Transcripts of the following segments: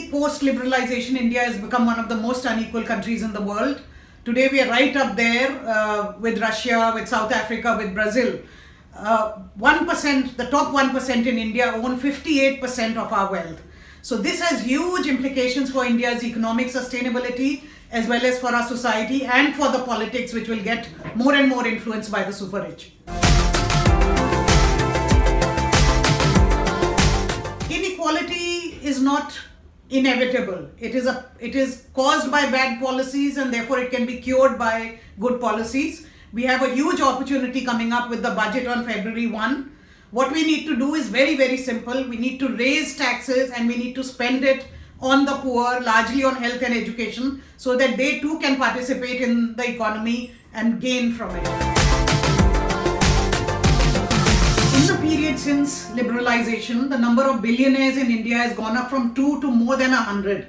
Clearly, post-liberalization, India has become one of the most unequal countries in the world. Today, we are right up there with Russia, with South Africa, with Brazil. 1%, the top 1% in India own 58% of our wealth. So this has huge implications for India's economic sustainability as well as for our society and for the politics, which will get more and more influenced by the super rich. Inequality is not inevitable. It is caused by bad policies, and therefore it can be cured by good policies. We have a huge opportunity coming up with the budget on February 1. What we need to do is very, very simple. We need to raise taxes and we need to spend it on the poor, largely on health and education, so that they too can participate in the economy and gain from it. In the period since liberalization, the number of billionaires in India has gone up from 2 to more than 100.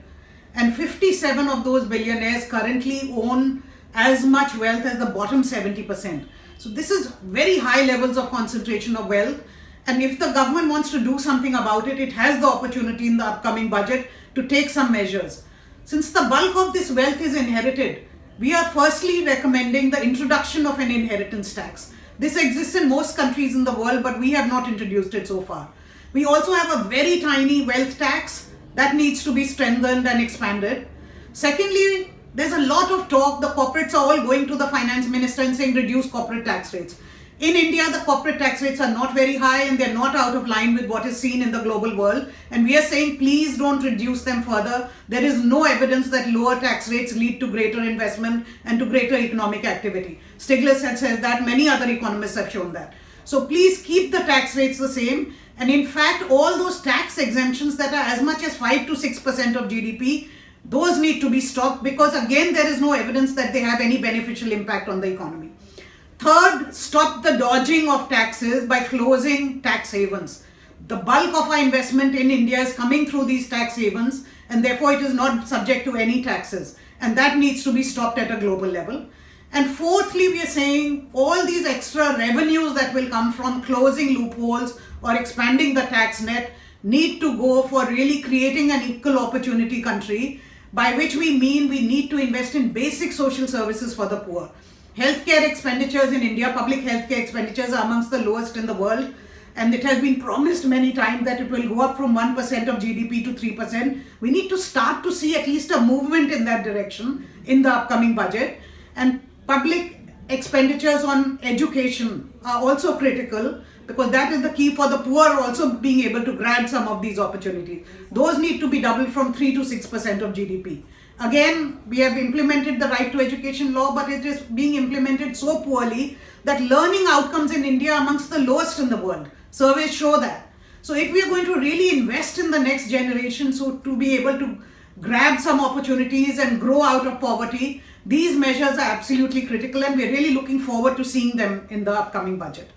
And 57 of those billionaires currently own as much wealth as the bottom 70%. So this is very high levels of concentration of wealth. And if the government wants to do something about it, it has the opportunity in the upcoming budget to take some measures. Since the bulk of this wealth is inherited, we are firstly recommending the introduction of an inheritance tax. This exists in most countries in the world, but we have not introduced it so far. We also have a very tiny wealth tax that needs to be strengthened and expanded. Secondly, there's a lot of talk. The corporates are all going to the finance minister and saying reduce corporate tax rates. In India, the corporate tax rates are not very high and they're not out of line with what is seen in the global world. And we are saying, please don't reduce them further. There is no evidence that lower tax rates lead to greater investment and to greater economic activity. Stiglitz has said that, many other economists have shown that. So please keep the tax rates the same. And in fact, all those tax exemptions that are as much as 5 to 6% of GDP, those need to be stopped because again, there is no evidence that they have any beneficial impact on the economy. Third, stop the dodging of taxes by closing tax havens. The bulk of our investment in India is coming through these tax havens and therefore it is not subject to any taxes. And that needs to be stopped at a global level. And fourthly, we are saying all these extra revenues that will come from closing loopholes or expanding the tax net need to go for really creating an equal opportunity country, by which we mean we need to invest in basic social services for the poor. Healthcare expenditures in India, public healthcare expenditures are amongst the lowest in the world, and it has been promised many times that it will go up from 1% of GDP to 3%. We need to start to see at least a movement in that direction in the upcoming budget. And public expenditures on education are also critical because that is the key for the poor also being able to grab some of these opportunities. Those need to be doubled from 3 to 6% of GDP. Again, we have implemented the right to education law, but it is being implemented so poorly that learning outcomes in India are amongst the lowest in the world. Surveys show that. So if we are going to really invest in the next generation, so to be able to grab some opportunities and grow out of poverty, these measures are absolutely critical and we're really looking forward to seeing them in the upcoming budget.